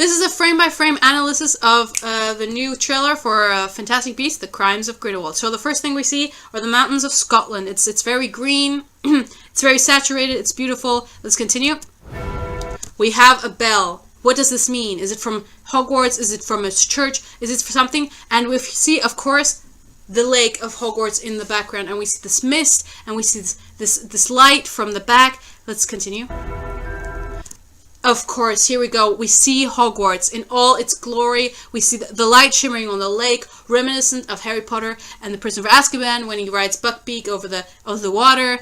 This is a frame-by-frame analysis of the new trailer for Fantastic Beasts: The Crimes of Grindelwald. So the first thing we see are the mountains of Scotland. It's very green, it's very saturated, it's beautiful. Let's continue. We have a bell. What does this mean? Is it from Hogwarts? Is it from a church? Is it for something? And we see, of course, the lake of Hogwarts in the background, and we see this mist, and we see this light from the back. Let's continue. Of course, here we go. We see Hogwarts in all its glory. We see the light shimmering on the lake, reminiscent of Harry Potter and the Prisoner of Azkaban when he rides Buckbeak over the water.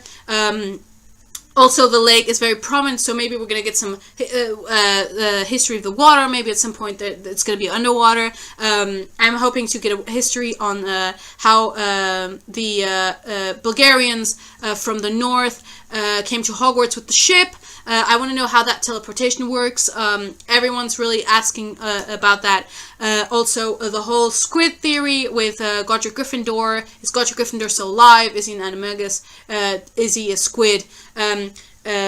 Also, the lake is very prominent, so maybe we're going to get some history of the water. Maybe at some point it's going to be underwater. I'm hoping to get a history on how the Bulgarians from the north came to Hogwarts with the ship. I want to know how that teleportation works. Everyone's really asking about that. Also, the whole squid theory with Godric Gryffindor. Is Godric Gryffindor still alive? Is he an animagus? Is he a squid?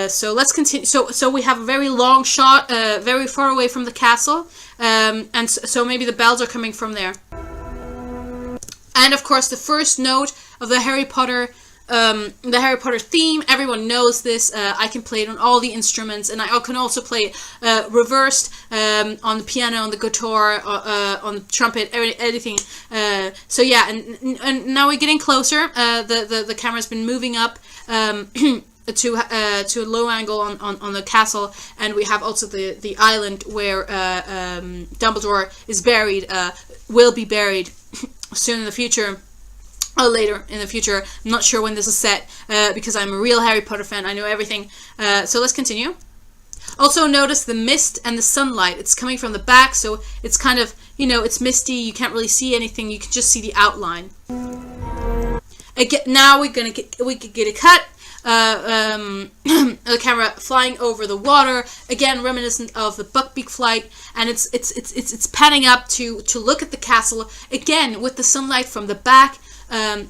So let's continue. So we have a very long shot, very far away from the castle. And so maybe the bells are coming from there. And of course, the first note of the Harry Potter theme. Everyone knows this. I can play it on all the instruments, and I can also play it reversed on the piano, on the guitar, on the trumpet, anything. So yeah, and now we're getting closer. The camera's been moving up to a low angle on the castle, and we have also the island where Dumbledore is buried, will be buried soon in the future. Later in the future. I'm not sure when this is set because I'm a real Harry Potter fan. I know everything. So let's continue. Also notice the mist and the sunlight. It's coming from the back, so it's kind of, it's misty. You can't really see anything. You can just see the outline. Again, now we could get a cut. The camera flying over the water, again reminiscent of the Buckbeak flight, and it's panning up to look at the castle again with the sunlight from the back.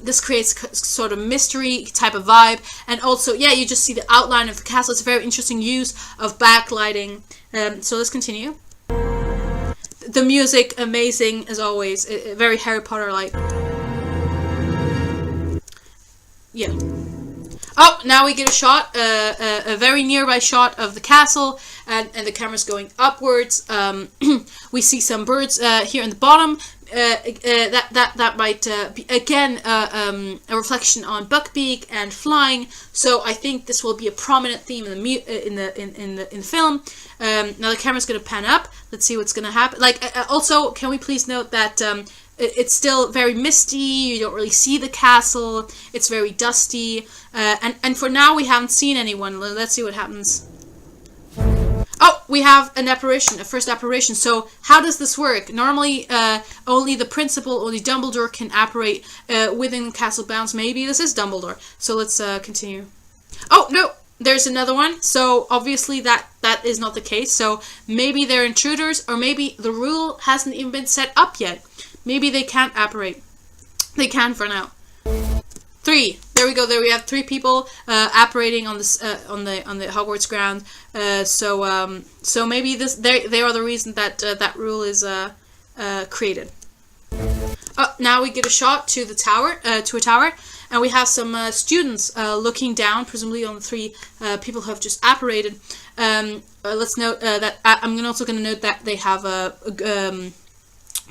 This creates sort of mystery type of vibe, and also, yeah, you just see the outline of the castle. It's a very interesting use of backlighting. So let's continue. The music, amazing as always, very Harry Potter-like. Yeah. Oh, now we get a shot, a very nearby shot of the castle, and the camera's going upwards. We see some birds here in the bottom. That might be again a reflection on Buckbeak and flying. So I think this will be a prominent theme in the film. Now the camera's going to pan up. Let's see what's going to happen. Also, can we please note that it's still very misty. You don't really see the castle. It's very dusty. And for now, we haven't seen anyone. Let's see what happens. Oh, we have an apparition, a first apparition. So how does this work? Normally, only the principal, only Dumbledore can apparate within castle bounds. Maybe this is Dumbledore. So let's continue. Oh, no, there's another one. So obviously that is not the case. So maybe they're intruders, or maybe the rule hasn't even been set up yet. Maybe they can't apparate. They can for now. 3. There we go. There we have 3 people apparating on this on the Hogwarts ground. So maybe they are the reason that that rule is created. Oh, now we get a shot to the tower, to a tower, and we have some students looking down, presumably on the 3 people who have just apparated. Let's note that I'm also going to note that they have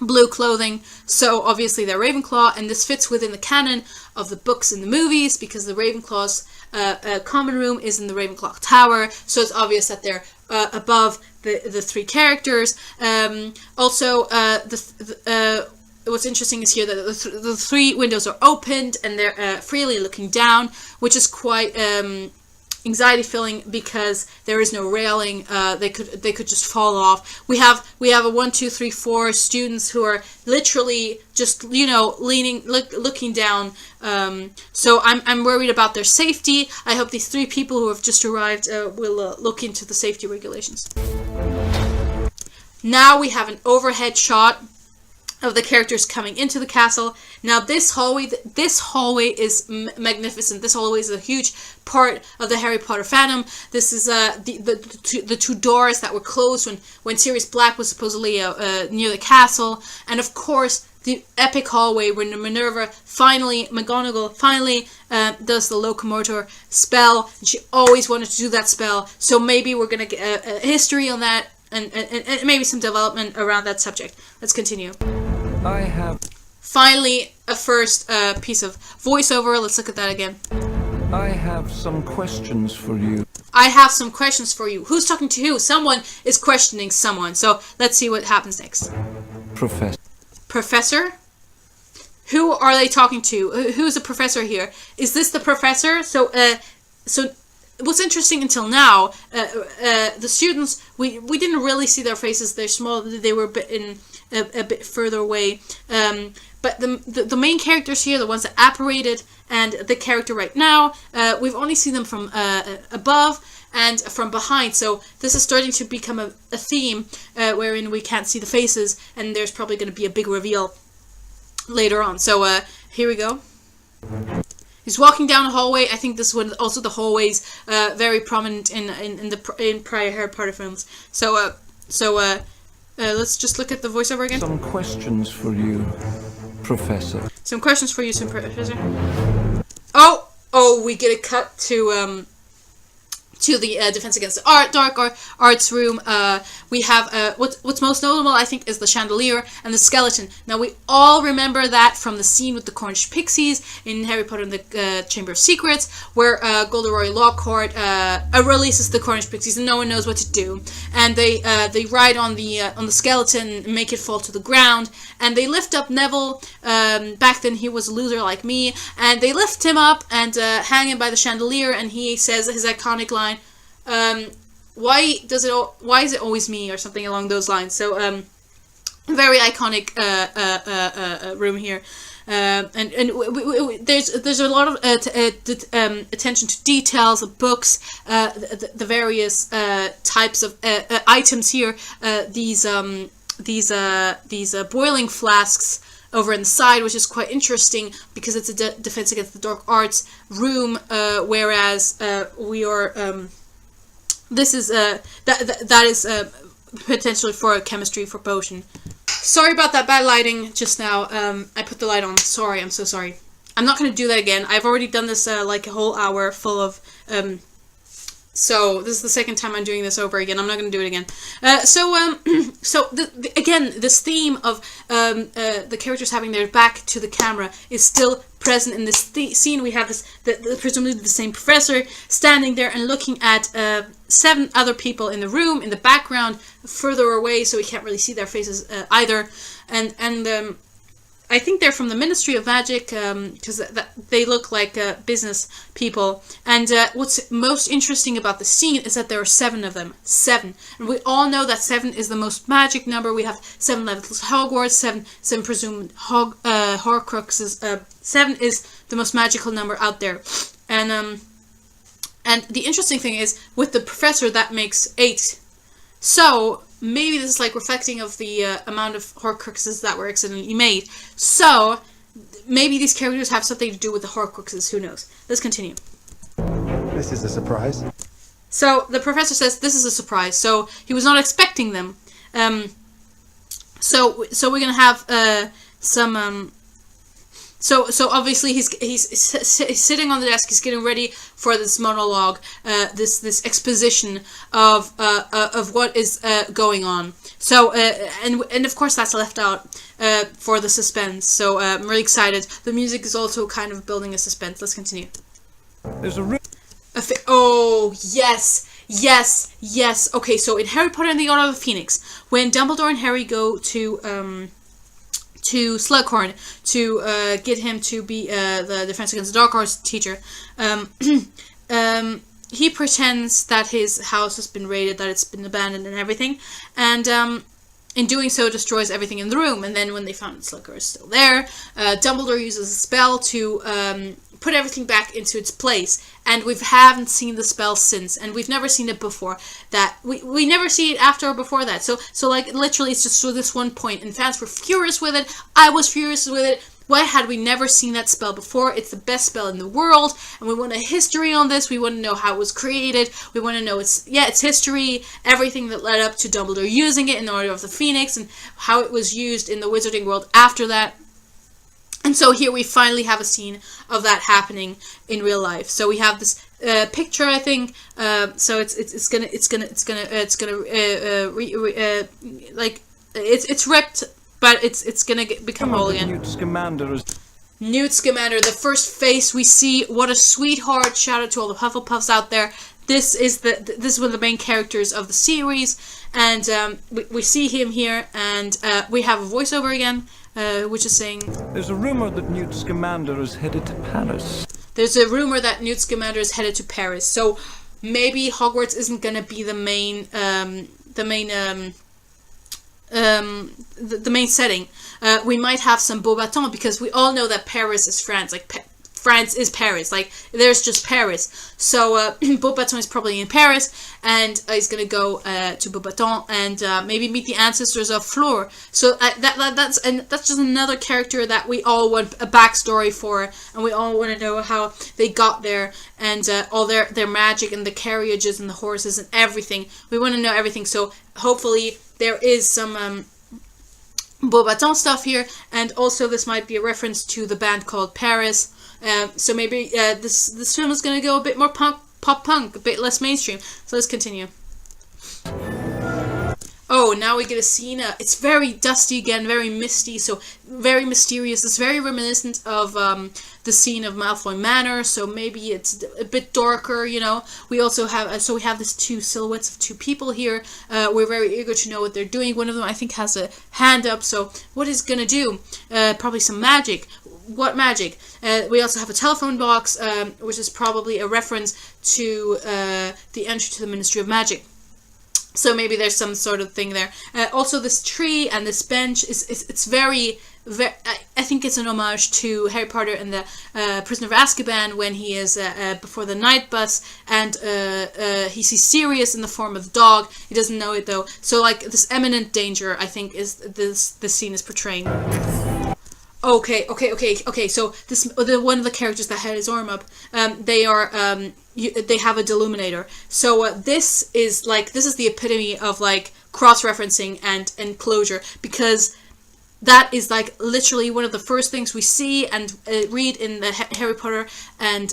blue clothing, so obviously they're Ravenclaw, and this fits within the canon of the books and the movies because the Ravenclaw's common room is in the Ravenclaw Tower, so it's obvious that they're above the 3 characters. Also, what's interesting is here that the 3 windows are opened and they're freely looking down, which is quite anxiety filling because there is no railing. They could just fall off. We have a 1, 2, 3, 4 students who are literally just leaning, looking down. So I'm worried about their safety. I hope these 3 people who have just arrived will look into the safety regulations. Now we have an overhead shot of the characters coming into the castle. Now this hallway is magnificent. This hallway is a huge part of the Harry Potter fandom. This is the two doors that were closed when Sirius Black was supposedly near the castle, and of course the epic hallway when McGonagall finally does the locomotor spell, and she always wanted to do that spell. So maybe we're gonna get a history on that, and maybe some development around that subject. Let's continue. I have... Finally, a first piece of voiceover. Let's look at that again. I have some questions for you. I have some questions for you. Who's talking to who? Someone is questioning someone. So let's see what happens next. Professor? Who are they talking to? Who's the professor here? Is this the professor? So what's interesting until now, the students, we didn't really see their faces. They're small. They were a bit further away. But the main characters here, the ones that apparated, and the character right now, we've only seen them from above and from behind. So this is starting to become a theme wherein we can't see the faces, and there's probably going to be a big reveal later on. So here we go. He's walking down a hallway. I think this was also the hallways very prominent in prior Harry Potter films. So let's just look at the voiceover again. Some questions for you, Professor. Some questions for you, Professor. Oh, we get a cut to the Defense Against the Dark Arts room. We have what's most notable, I think, is the chandelier and the skeleton. Now we all remember that from the scene with the Cornish pixies in Harry Potter and the Chamber of Secrets, where Gilderoy Lockhart releases the Cornish pixies and no one knows what to do. And they ride on the skeleton, make it fall to the ground, and they lift up Neville. Back then he was a loser like me, and they lift him up and hang him by the chandelier, and he says his iconic line, why is it always me, or something along those lines. So very iconic room here, and there's a lot of attention to details of books, the various types of items here, these boiling flasks over in the side, which is quite interesting because it's a Defense Against the Dark Arts room, whereas we are this is that is potentially for chemistry, for potion. Sorry about that bad lighting just now. I put the light on. Sorry, I'm so sorry. I'm not going to do that again. I've already done this like a whole hour full of so this is the second time I'm doing this over again. I'm not going to do it again. Again, this theme of the characters having their back to the camera is still present in this scene. We have this presumably the same professor standing there and looking at 7 other people in the room in the background, further away, so we can't really see their faces either. And I think they're from the Ministry of Magic, because they look like business people. And what's most interesting about the scene is that there are 7 of them. 7. And we all know that 7 is the most magic number. We have 7 levels of Hogwarts, 7 presumed Horcruxes. 7 is the most magical number out there. And the interesting thing is, with the professor, that makes 8. So maybe this is like reflecting of the amount of Horcruxes that were accidentally made. So maybe these characters have something to do with the Horcruxes. Who knows? Let's continue. This is a surprise. So the professor says this is a surprise. So he was not expecting them. So we're gonna have some. So obviously he's sitting on the desk. He's getting ready for this monologue, this exposition of what is going on. So and of course that's left out for the suspense. So I'm really excited. The music is also kind of building a suspense. Let's continue. There's a oh yes. Yes. Okay, so in Harry Potter and the Order of the Phoenix, when Dumbledore and Harry go to Slughorn to get him to be the Defense Against the Dark Arts teacher, he pretends that his house has been raided, that it's been abandoned and everything, and in doing so destroys everything in the room. And then when they found Slughorn is still there, Dumbledore uses a spell to put everything back into its place, and we haven't seen the spell since, and we've never seen it before that. We never see it after or before that. So like literally it's just to this one point, and fans were furious with it. I was furious with it. Why had we never seen that spell before? It's the best spell in the world, and we want a history on this. We want to know how it was created. We want to know its history, everything that led up to Dumbledore using it in the Order of the Phoenix, and how it was used in the Wizarding world after that. And so here we finally have a scene of that happening in real life. So we have this picture, I think. So it's ripped. But it's gonna become whole again. Newt Scamander the first face we see. What a sweetheart! Shout out to all the Hufflepuffs out there. This is one of the main characters of the series, and we see him here, and we have a voiceover again, which is saying, "There's a rumor that Newt Scamander is headed to Paris." There's a rumor that Newt Scamander is headed to Paris. So maybe Hogwarts isn't gonna be the main setting. We might have some Beauxbatons, because we all know that Paris is France. Like France is Paris. Like there's just Paris. So Beauxbaton is probably in Paris, and he's gonna go to Beauxbaton and maybe meet the ancestors of Fleur. So that's just another character that we all want a backstory for, and we all want to know how they got there, and all their magic and the carriages and the horses and everything. We want to know everything. So hopefully there is some Beauxbaton stuff here, and also this might be a reference to the band called Paris. So maybe this film is going to go a bit more pop punk, a bit less mainstream. So let's continue. Oh, now we get a scene. It's very dusty again, very misty, so very mysterious. It's very reminiscent of the scene of Malfoy Manor, so maybe it's a bit darker, you know. We also have, we have these two silhouettes of two people here. We're very eager to know what they're doing. One of them, I think, has a hand up, so what is gonna do? Probably some magic. What magic? We also have a telephone box, which is probably a reference to the entry to the Ministry of Magic. So maybe there's some sort of thing there. Also, this tree and this bench it's very. I think it's an homage to Harry Potter and the Prisoner of Azkaban, when he is before the night bus, and he sees Sirius in the form of the dog. He doesn't know it though. So like this imminent danger, I think, is this scene is portraying. Okay. So one of the characters that had his arm up, they have a deluminator. So this is the epitome of like cross-referencing and closure, because that is like literally one of the first things we see and read in the Harry Potter and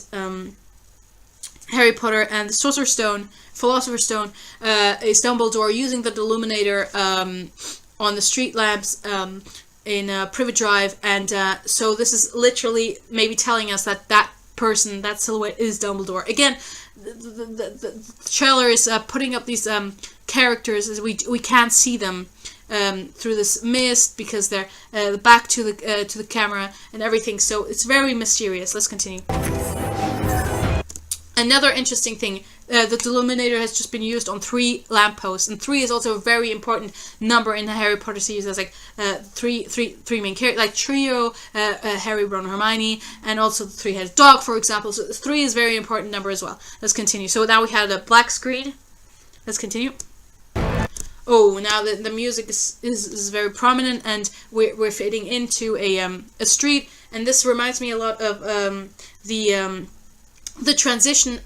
the Sorcerer's Stone, Philosopher's Stone, is Dumbledore using the deluminator on the street lamps in Privet Drive, and so this is literally maybe telling us that person, that silhouette, is Dumbledore. Again, the trailer is putting up these characters as we can't see them through this mist, because they're back to the camera and everything. So it's very mysterious. Let's continue. Another interesting thing, the deluminator has just been used on 3 lampposts, and 3 is also a very important number in the Harry Potter series. There's like three main characters, like trio, Harry, Ron, Hermione, and also the 3-headed dog, for example. So 3 is a very important number as well. Let's continue. So now we have a black screen. Let's continue. Oh, now the music is very prominent, and we're fading into a street, and this reminds me a lot of the transition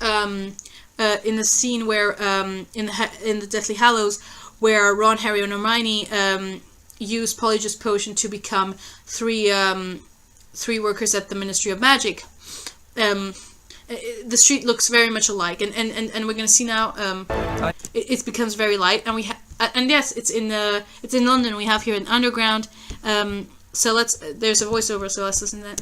in the scene where in the Deathly Hallows, where Ron, Harry, and Hermione use Polyjuice Potion to become three workers at the Ministry of Magic. The street looks very much alike, and we're gonna see now it becomes very light, and and yes, it's in London. We have here an underground. So there's a voiceover, so let's listen to that.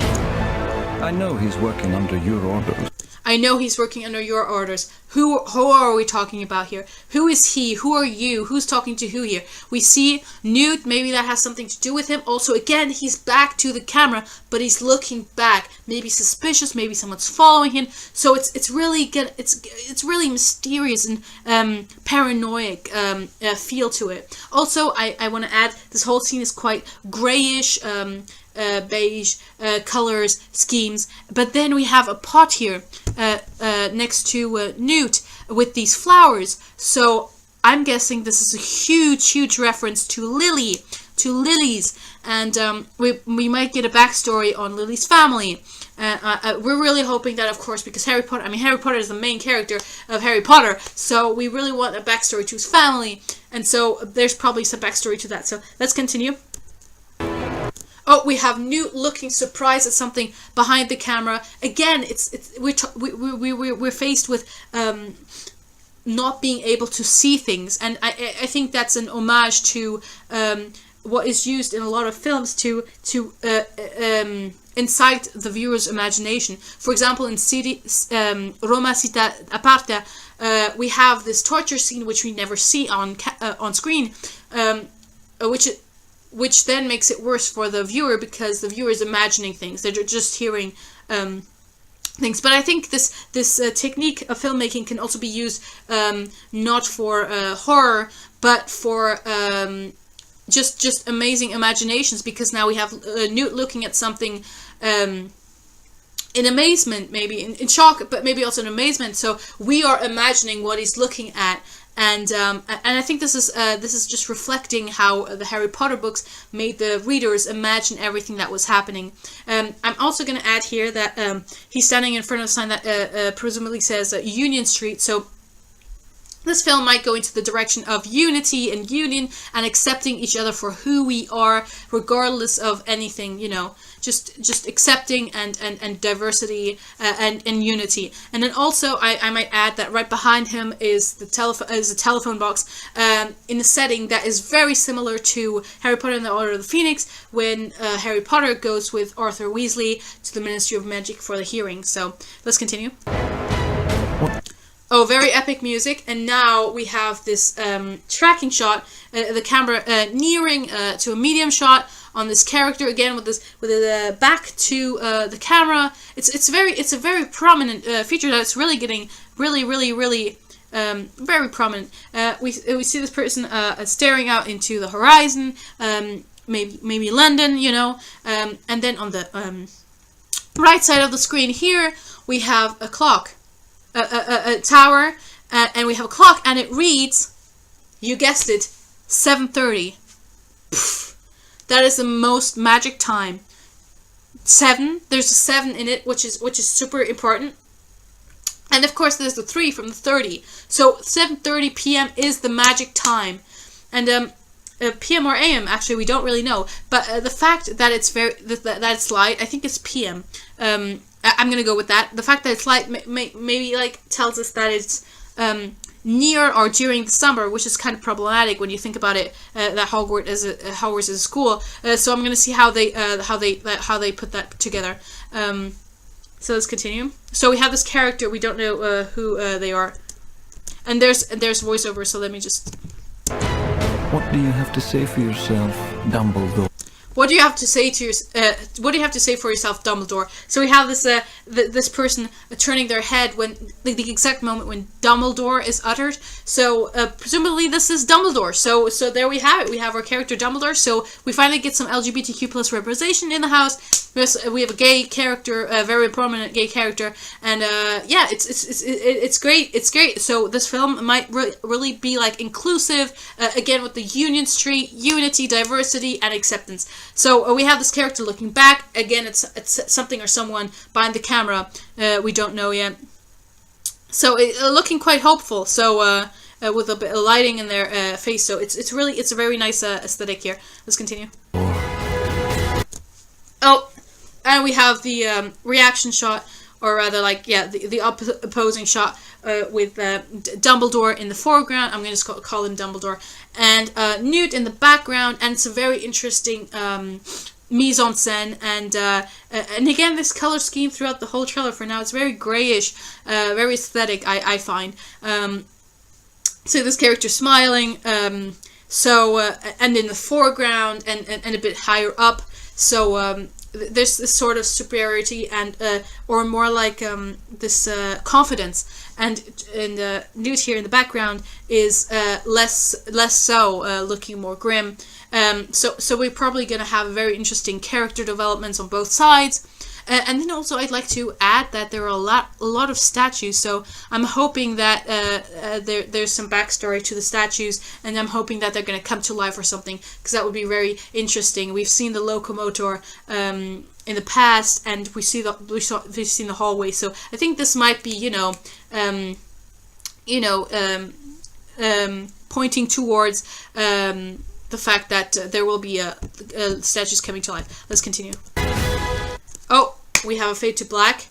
I know he's working under your orders. I know he's working under your orders. Who are we talking about here? Who is he? Who are you? Who's talking to who here? We see Newt. Maybe that has something to do with him. Also, again, he's back to the camera, but he's looking back. Maybe suspicious. Maybe someone's following him. So it's really good. It's really mysterious and paranoid feel to it. Also, I want to add, this whole scene is quite grayish. beige colors schemes. But then we have a pot here next to Newt with these flowers. So I'm guessing this is a huge reference to Lily's, and we might get a backstory on Lily's family. We're really hoping that, of course, because Harry Potter is the main character of Harry Potter, so we really want a backstory to his family, and so there's probably some backstory to that. So let's continue. Oh, we have Newt looking surprised at something behind the camera. Again, we're faced with not being able to see things, and I think that's an homage to what is used in a lot of films to incite the viewer's imagination. For example, in Roma Città Aperta, we have this torture scene which we never see on screen, which then makes it worse for the viewer because the viewer is imagining things. They're just hearing things. But I think this technique of filmmaking can also be used not for horror, but for just amazing imaginations, because now we have Newt looking at something in amazement, maybe in shock, but maybe also in amazement. So we are imagining what he's looking at, and I think this is just reflecting how the Harry Potter books made the readers imagine everything that was happening. I'm also going to add here that he's standing in front of a sign that presumably says Union Street. So this film might go into the direction of unity and union and accepting each other for who we are, regardless of anything, just accepting and diversity and unity. And then also I might add that right behind him is a telephone box in a setting that is very similar to Harry Potter and the Order of the Phoenix, when Harry Potter goes with Arthur Weasley to the Ministry of Magic for the hearing. So let's continue. Oh, very epic music, and now we have this tracking shot, the camera nearing to a medium shot on this character again with the back to the camera. It's a very prominent feature that's really getting really very prominent. We see this person staring out into the horizon, maybe London, and then on the right side of the screen here we have a clock. A tower, and we have a clock, and it reads, you guessed it, 7:30. That is the most magic time. 7. There's a 7 in it, which is super important. And of course, there's the 3 from the 30. So 7:30 p.m. is the magic time, and PM or AM, actually, we don't really know. But the fact that it's that it's light, I think it's PM. I'm gonna go with that. The fact that it's light maybe tells us that it's near or during the summer, which is kind of problematic when you think about it. That Hogwarts is a school. So I'm gonna see how they put that together. So let's continue. So we have this character. We don't know who they are, and there's voiceover. So let me just. What do you have to say for yourself, Dumbledore? What do you have to say what do you have to say for yourself, Dumbledore? So we have this this person turning their head when the exact moment when Dumbledore is uttered. So presumably this is Dumbledore. So there we have it. We have our character Dumbledore. So we finally get some LGBTQ plus representation in the house. We have a gay character, a very prominent gay character, and yeah, it's great. It's great. So this film might really be inclusive again with the Union Street, unity, diversity, and acceptance. So we have this character looking back. Again, it's something or someone behind the camera. We don't know yet. So looking quite hopeful. So with a bit of lighting in their face. So it's a very nice aesthetic here. Let's continue. Oh, and we have the reaction shot, or rather, the opposing shot with Dumbledore in the foreground. I'm going to just call him Dumbledore, and Newt in the background. And it's a very interesting mise en scène, and again, this color scheme throughout the whole trailer. For now, it's very grayish, very aesthetic. I find. So this character smiling. And in the foreground, and a bit higher up. So there's this sort of superiority and or more like this confidence, and Newt here in the background is less so, looking more grim. So we're probably going to have very interesting character developments on both sides. And then also I'd like to add that there are a lot of statues, so I'm hoping that there's some backstory to the statues, and I'm hoping that they're going to come to life or something, because that would be very interesting. We've seen the locomotor in the past, and we've seen the hallway, so I think this might be pointing towards the fact that there will be statues coming to life. Let's continue. Oh, we have a fade to black.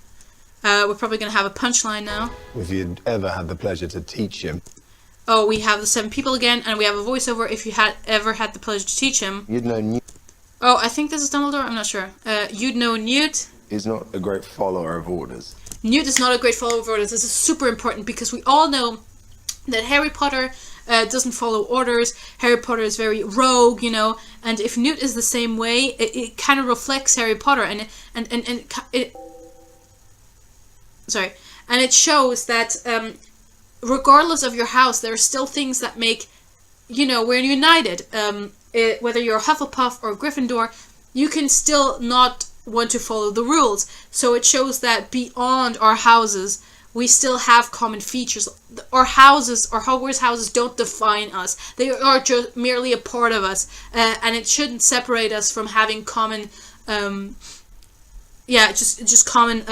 We're probably going to have a punchline now. If you'd ever had the pleasure to teach him. Oh, we have the 7 people again, and we have a voiceover. If you had ever had the pleasure to teach him. You'd know Newt. Oh, I think this is Dumbledore. I'm not sure. You'd know Newt. He's not a great follower of orders. Newt is not a great follower of orders. This is super important because we all know that Harry Potter doesn't follow orders. Harry Potter is very rogue, and if Newt is the same way, it kind of reflects Harry Potter, and it shows that regardless of your house, there are still things that make, we're united. Whether you're a Hufflepuff or a Gryffindor, you can still not want to follow the rules. So it shows that beyond our houses, we still have common features. Our houses, our Hogwarts houses, don't define us. They are just merely a part of us, and it shouldn't separate us from having common, just common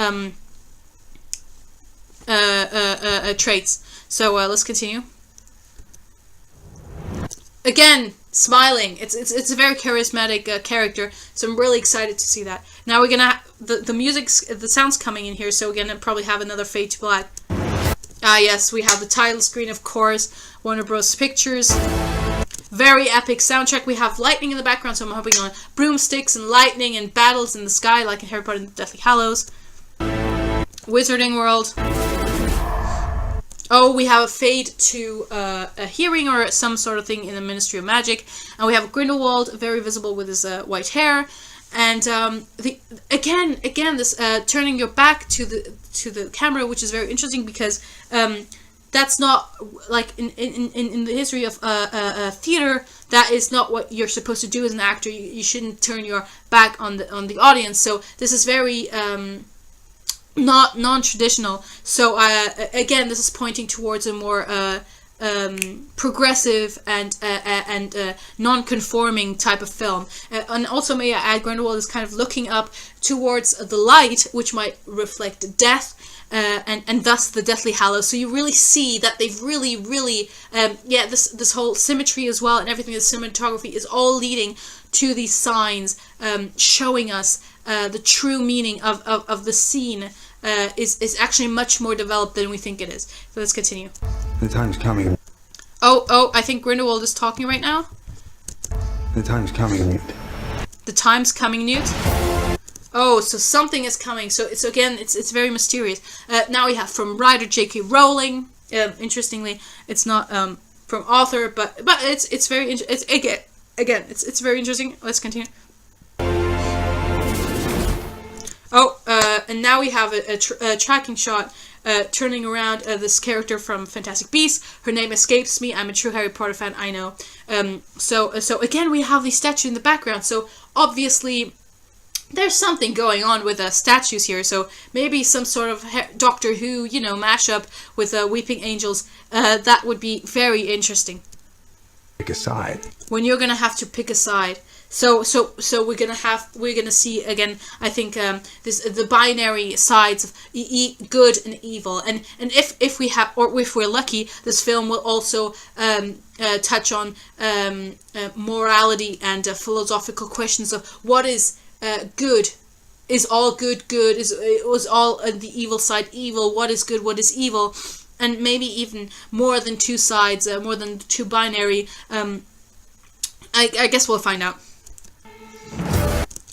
traits. So let's continue. Again, smiling. It's a very charismatic character, so I'm really excited to see that. Now we're gonna the music's the sound's coming in here, so we're gonna probably have another fade to black. Ah yes, we have the title screen, of course, Warner Bros. Pictures. Very epic soundtrack. We have lightning in the background, so I'm hoping on broomsticks and lightning and battles in the sky, like in Harry Potter and the Deathly Hallows. Wizarding World. Oh, we have a fade to a hearing or some sort of thing in the Ministry of Magic, and we have Grindelwald, very visible with his white hair, and again this turning your back to the camera, which is very interesting because that's not like in the history of theater. That is not what you're supposed to do as an actor. You shouldn't turn your back on the audience. So this is very not non-traditional. So again, this is pointing towards a more progressive and non-conforming type of film. And also, may I add, Grindelwald is kind of looking up towards the light, which might reflect death, and thus the Deathly Hallows. So you really see that they've really this whole symmetry as well, and everything, the cinematography is all leading to these signs, showing us the true meaning of the scene. Is actually much more developed than we think it is. So let's continue. The time's coming. Oh, I think Grindelwald is talking right now. The time's coming, Newt. The time's coming, Newt. Oh, so something is coming. So it's very mysterious. Now we have from writer J.K. Rowling. Interestingly, it's not from author, but it's very it's very interesting. Let's continue. Oh, and now we have a tracking shot turning around this character from Fantastic Beasts. Her name escapes me. I'm a true Harry Potter fan, I know. So again, we have these statues in the background. So obviously, there's something going on with statues here. So maybe some sort of Doctor Who, mashup with Weeping Angels. That would be very interesting. Pick a side. When you're gonna have to pick a side. So we're gonna see again. I think the binary sides of good and evil, and if we're lucky, this film will also touch on morality and philosophical questions of what is good. Is all good good? Was all the evil side evil? What is good? What is evil? And maybe even more than two sides, more than two binary. I guess we'll find out.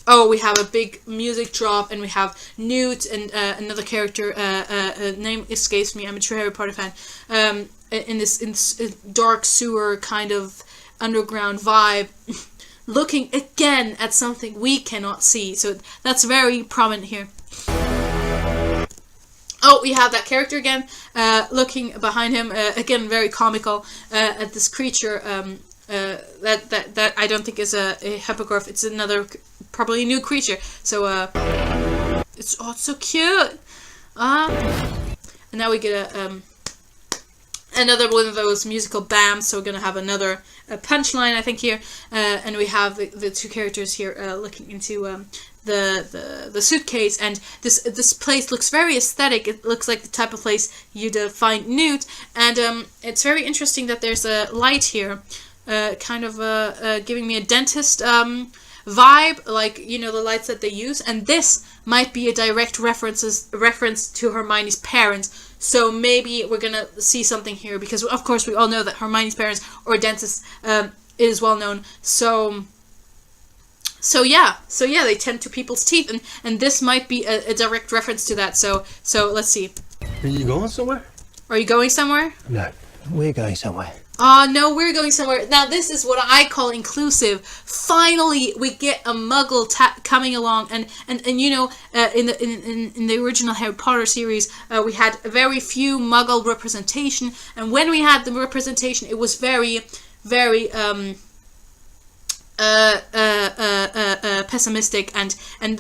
Oh, we have a big music drop, and we have Newt and another character. Name escapes me. I'm a true Harry Potter fan. In this dark sewer kind of underground vibe. looking again at something we cannot see. So that's very prominent here. Oh, we have that character again, looking behind him, again very comical, at this creature that I don't think is a hippogriff. It's another, probably a new creature. So it's so cute. And now we get another one of those musical bams. So we're gonna have another punchline, I think, here, and we have the two characters here looking into the suitcase, and this place looks very aesthetic. It looks like the type of place you'd find nude, and it's very interesting that there's a light here, kind of giving me a dentist vibe, like, you know, the lights that they use, and this might be a direct reference to Hermione's parents. So maybe we're gonna see something here, because of course we all know that Hermione's parents are dentists, is well known. So yeah, they tend to people's teeth, and this might be a direct reference to that. So let's see. Are you going somewhere? Are you going somewhere? No, we're going somewhere. No, we're going somewhere. Now this is what I call inclusive. Finally, we get a Muggle coming along, and you know, in the original Harry Potter series, we had very few Muggle representation, and when we had the representation, it was very pessimistic, and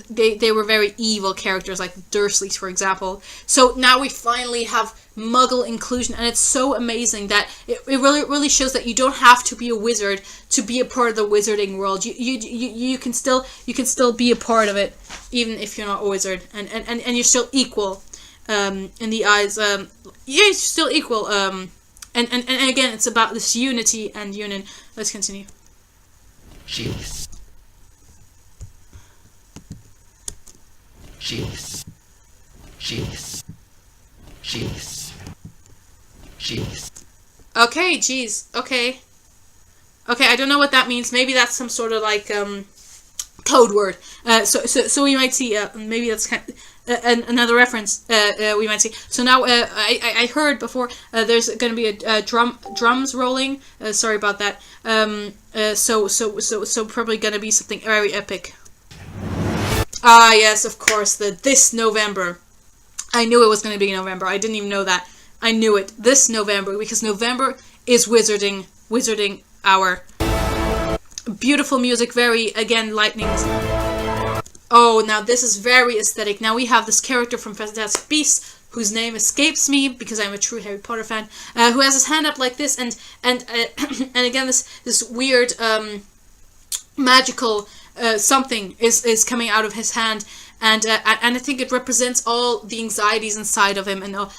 they were very evil characters, like Dursleys, for example. So now we finally have Muggle inclusion, and it's so amazing that it really shows that you don't have to be a wizard to be a part of the wizarding world. You can still be a part of it, even if you're not a wizard, and you're still equal in the eyes. You're still equal. And again, it's about this unity and union. Let's continue. Jeez. Jeez. Jeez. Jeez. Jeez. Okay, jeez. Okay, I don't know what that means. Maybe that's some sort of like code word. So we might see. Maybe that's kind of, another reference. We might see. So now I heard before there's going to be a drums rolling. Sorry about that. So probably going to be something very epic. Ah, yes, of course. This November. I knew it was going to be November. I didn't even know that. I knew it. This November, because November is wizarding hour. Beautiful music, very, again, lightnings. Oh, now this is very aesthetic. Now we have this character from Fantastic Beasts, whose name escapes me because I'm a true Harry Potter fan, who has his hand up like this, and again this weird magical something is coming out of his hand, and I think it represents all the anxieties inside of him, and all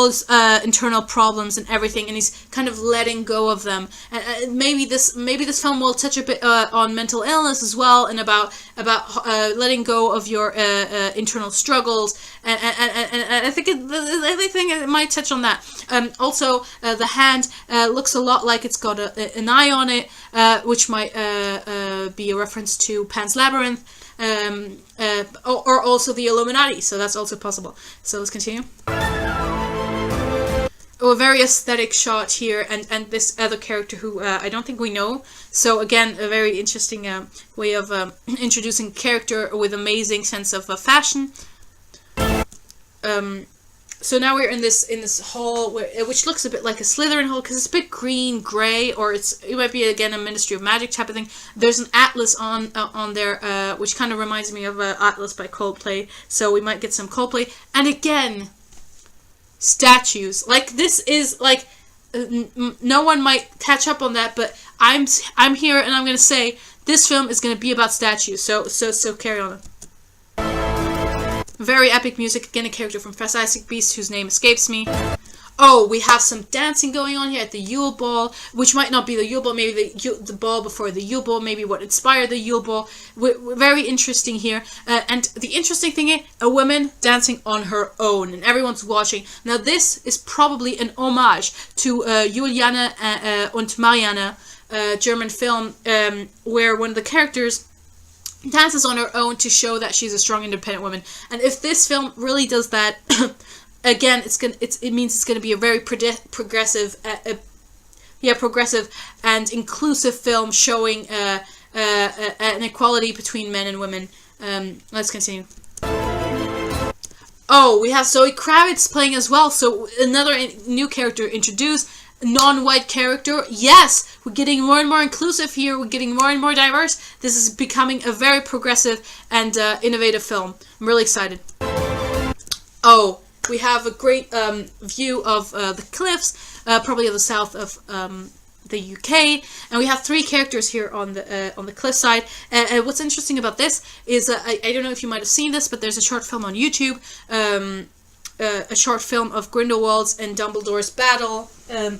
his internal problems and everything, and he's kind of letting go of them. And maybe this film will touch a bit on mental illness as well, and about letting go of your internal struggles, and I think it might touch on that. Also, the hand looks a lot like it's got an eye on it, which might be a reference to Pan's Labyrinth. Or also the Illuminati, so that's also possible. So let's continue. Oh, a very aesthetic shot here, and this other character who I don't think we know. So again, a very interesting way of introducing character with amazing sense of fashion. So now we're in this hall, which looks a bit like a Slytherin hall, because it's a bit green, grey, or it might be again a Ministry of Magic type of thing. There's an atlas on there, which kind of reminds me of Atlas by Coldplay. So we might get some Coldplay, and again, statues. Like this is like no one might catch up on that, but I'm here and I'm gonna say this film is gonna be about statues. So carry on. Very epic music. Again, a character from Fantastic Beasts whose name escapes me. Oh, we have some dancing going on here at the Yule Ball, which might not be the Yule Ball, maybe the ball before the Yule Ball, maybe what inspired the Yule Ball. Very interesting here. And the interesting thing is, a woman dancing on her own, and everyone's watching. Now, this is probably an homage to Juliane und Marianne, German film, where one of the characters dances on her own to show that she's a strong, independent woman. And if this film really does that, again, it means it's gonna be a very progressive, progressive and inclusive film showing an equality between men and women. Let's continue. Oh, we have Zoe Kravitz playing as well, so another new character introduced, non-white character. Yes, we're getting more and more inclusive here, we're getting more and more diverse. This is becoming a very progressive and innovative film. I'm really excited. Oh, we have a great view of the cliffs, probably of the south of the UK, and we have 3 characters here on the cliffside. What's interesting about this is I don't know if you might have seen this, but there's a short film on YouTube, a short film of Grindelwald's and Dumbledore's battle,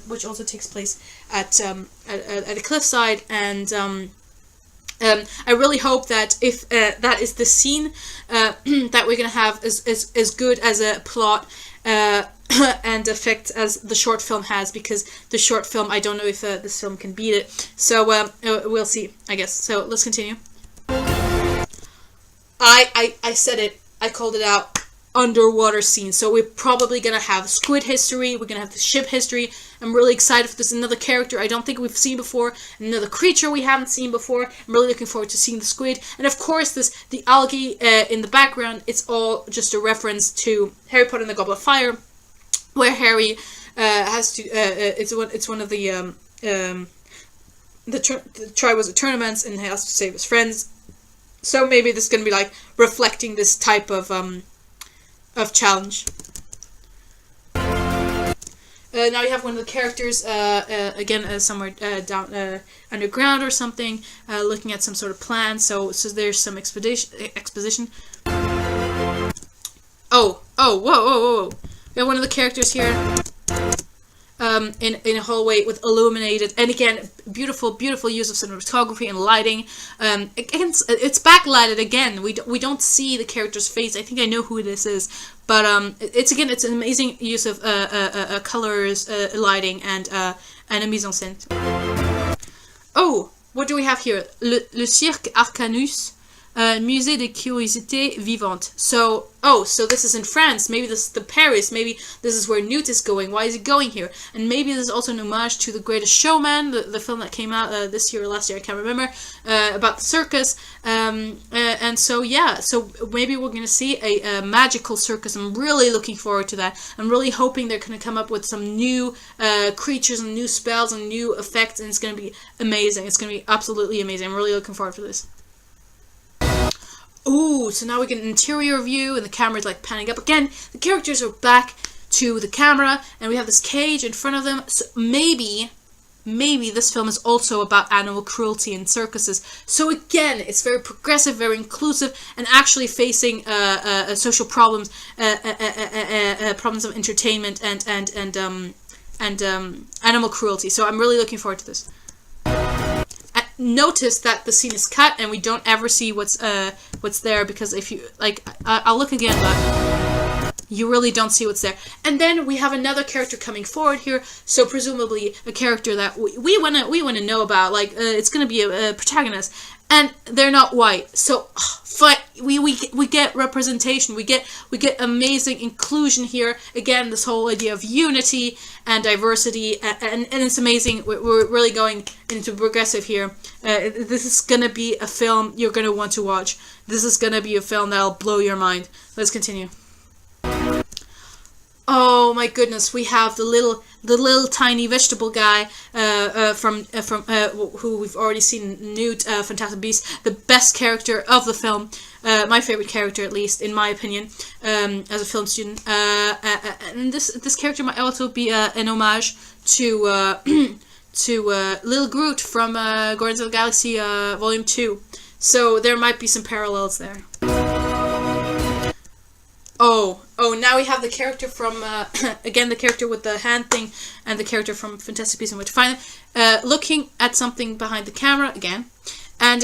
which also takes place at a cliffside, and I really hope that if that is the scene that we're gonna have as good as a plot and effect as the short film has, because the short film, I don't know if this film can beat it. So we'll see, I guess. So let's continue. I said it. I called it out. Underwater scene. So we're probably gonna have squid history. We're gonna have the ship history. I'm really excited for this. Another character I don't think we've seen before. Another creature we haven't seen before. I'm really looking forward to seeing the squid. And of course, the algae in the background. It's all just a reference to Harry Potter and the Goblet of Fire, where Harry has to. It's one of the Triwizard tournaments, and he has to save his friends. So maybe this is gonna be like reflecting this type of challenge. Now we have one of the characters again somewhere down underground or something, looking at some sort of plan. So there's some exposition. Oh, whoa! We have one of the characters here in a hallway with illuminated, and again, beautiful use of cinematography and lighting. Again, it's backlighted again. We don't see the character's face. I think I know who this is, but it's an amazing use of colors, lighting, and a mise en scène. Oh, what do we have here? Le Cirque Arcanus. Musée des Curiosités Vivantes. So this is in France. Maybe this is the Paris. Maybe this is where Newt is going. Why is he going here? And maybe this is also an homage to The Greatest Showman, the film that came out this year or last year, I can't remember, about the circus. And so maybe we're going to see a magical circus. I'm really looking forward to that. I'm really hoping they're going to come up with some new creatures and new spells and new effects, and it's going to be amazing. It's going to be absolutely amazing. I'm really looking forward to this. Ooh, so now we get an interior view, and the camera's like panning up again. The characters are back to the camera, and we have this cage in front of them. So maybe this film is also about animal cruelty in circuses. So again, it's very progressive, very inclusive, and actually facing social problems, problems of entertainment and animal cruelty. So I'm really looking forward to this. Notice that the scene is cut and we don't ever see what's there, because if you like, I'll look again, but you really don't see what's there. And then we have another character coming forward here, so presumably a character that we wanna know about. Like it's gonna be a protagonist, and they're not white. So we get representation. We get amazing inclusion here. Again, this whole idea of unity and diversity, and it's amazing. We're really going into progressive here. This is gonna be a film you're gonna want to watch. This is gonna be a film that'll blow your mind. Let's continue. Oh my goodness, we have the little tiny vegetable guy from who we've already seen, Newt, Fantastic Beasts, the best character of the film, my favorite character, at least in my opinion, as a film student. And this character might also be an homage to Little Groot from Guardians of the Galaxy Volume 2. So there might be some parallels there. Oh, now we have the character from, again, the character with the hand thing, and the character from Fantastic Beasts and Where to Find Them, looking at something behind the camera, again, and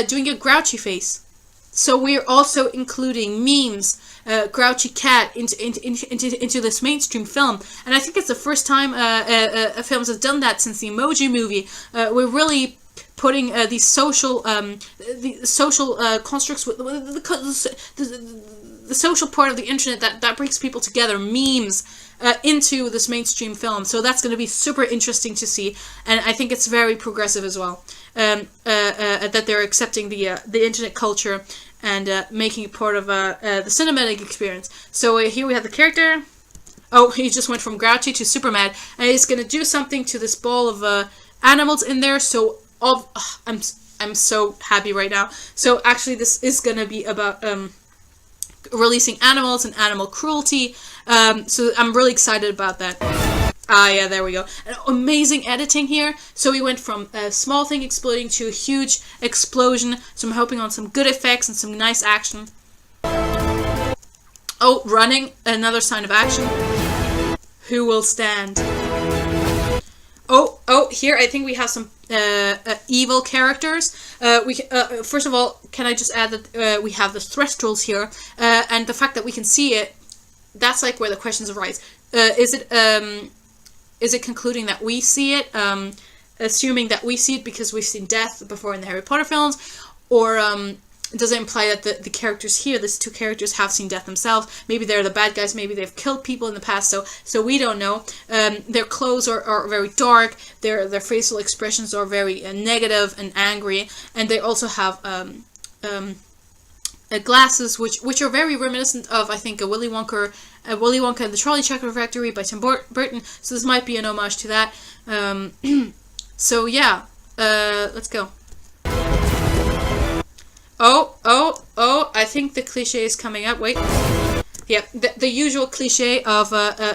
doing a grouchy face. So we're also including memes, grouchy cat into this mainstream film, and I think it's the first time films have done that since the Emoji Movie. We're really putting these social constructs with the social part of the internet that brings people together, memes, into this mainstream film. So that's going to be super interesting to see, and I think it's very progressive as well. That they're accepting the internet culture and making it part of the cinematic experience. So here we have the character. Oh, he just went from grouchy to super mad, and he's gonna do something to this ball of animals in there. So I'm so happy right now. So actually, this is gonna be about releasing animals and animal cruelty. So I'm really excited about that. Ah, yeah, there we go. And amazing editing here. So we went from a small thing exploding to a huge explosion. So I'm hoping on some good effects and some nice action. Oh, running, another sign of action. Who will stand? Oh, here I think we have some evil characters. First of all, can I just add that we have the threstrals here, and the fact that we can see it, that's like where the questions arise. Is it concluding that we see it, assuming that we see it because we've seen death before in the Harry Potter films, or does it imply that the characters here, these two characters, have seen death themselves? Maybe they're the bad guys, maybe they've killed people in the past, so we don't know. Their clothes are very dark, their facial expressions are very negative and angry, and they also have glasses which are very reminiscent of, I think, Willy Wonka and the Charlie Chocolate Factory by Tim Burton, so this might be an homage to that. So yeah, let's go. Oh, I think the cliche is coming up. Wait. Yeah, the usual cliche of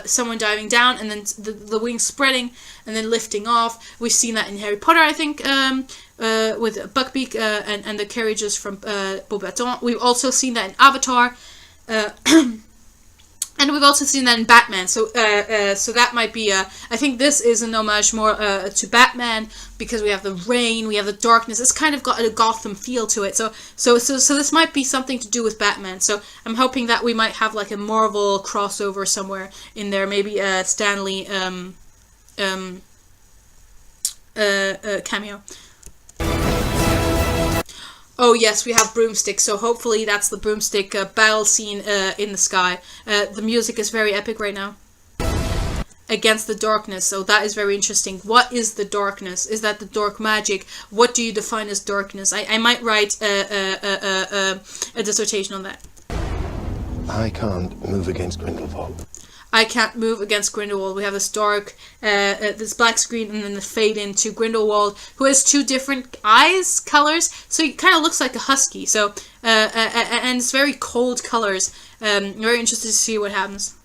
someone diving down and then the wings spreading and then lifting off. We've seen that in Harry Potter, I think, with Buckbeak and the carriages from Beauxbatons. We've also seen that in Avatar. And we've also seen that in Batman, so that might be I think this is an homage more to Batman, because we have the rain, we have the darkness. It's kind of got a Gotham feel to it. So this might be something to do with Batman. So I'm hoping that we might have like a Marvel crossover somewhere in there, maybe a Stan Lee cameo. Oh yes, we have broomsticks, so hopefully that's the broomstick battle scene in the sky. The music is very epic right now. Against the darkness, so that is very interesting. What is the darkness? Is that the dark magic? What do you define as darkness? I might write a dissertation on that. I can't move against Grindelwald. I can't move against Grindelwald. We have this dark, this black screen, and then the fade into Grindelwald, who has two different eyes colors. So he kind of looks like a husky. So and it's very cold colors. Very interested to see what happens.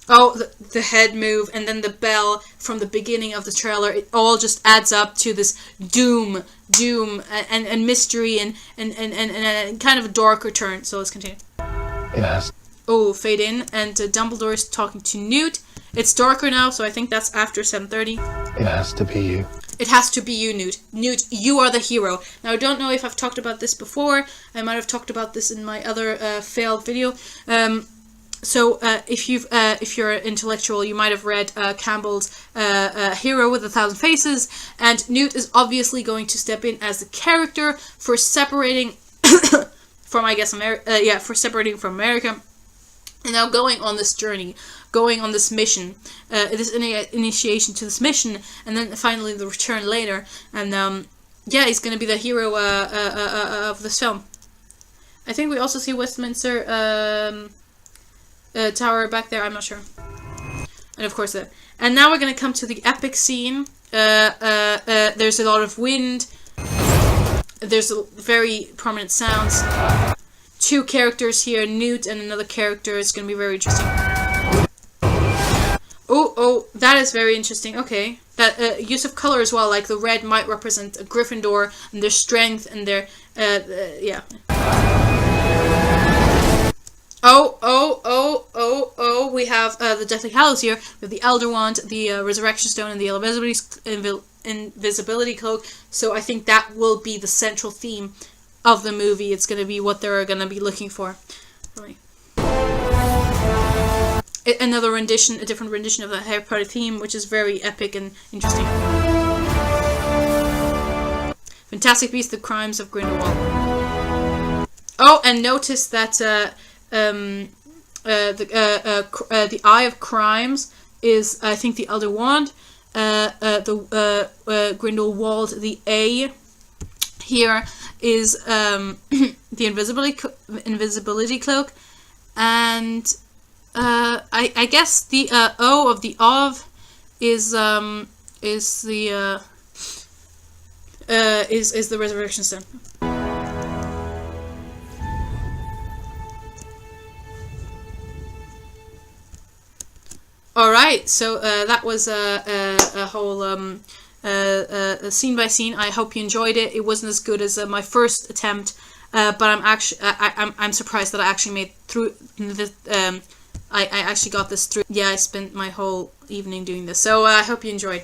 Oh, the head move, and then the bell from the beginning of the trailer. It all just adds up to this doom, and mystery, and kind of a darker turn. So let's continue. Yes. Oh, fade in, and Dumbledore is talking to Newt. It's darker now, so I think that's after 7:30. It has to be you. It has to be you, Newt. Newt, you are the hero. Now, I don't know if I've talked about this before. I might have talked about this in my other failed video. So if you're an intellectual, you might have read Campbell's Hero with 1,000 Faces, and Newt is obviously going to step in as the character for separating from, I guess, for separating from America. And now going on this journey, going on this mission, this initiation to this mission, and then finally the return later. And yeah, he's going to be the hero of this film. I think we also see Westminster Tower back there. I'm not sure. And of course that. And now we're going to come to the epic scene. There's a lot of wind. There's a very prominent sounds. Two characters here, Newt and another character. It's going to be very interesting. Oh, that is very interesting. Okay. That use of color as well, like the red might represent a Gryffindor and their strength and their, yeah. Oh, we have the Deathly Hallows here. We have the Elder Wand, the Resurrection Stone, and the Invisibility Cloak. So I think that will be the central theme of the movie. It's going to be what they're going to be looking for. Another rendition, a different rendition of the Harry Potter theme, which is very epic and interesting. Fantastic Beasts: The Crimes of Grindelwald. Oh, and notice that the Eye of Crimes is, I think, the Elder Wand. Grindelwald, the A here is the invisibility cloak, and I guess the O of the is the resurrection stone. All right, so that was a whole scene by scene. I hope you enjoyed it. It wasn't as good as my first attempt, but I'm surprised that I actually made through the. I actually got this through. Yeah, I spent my whole evening doing this, so I hope you enjoyed.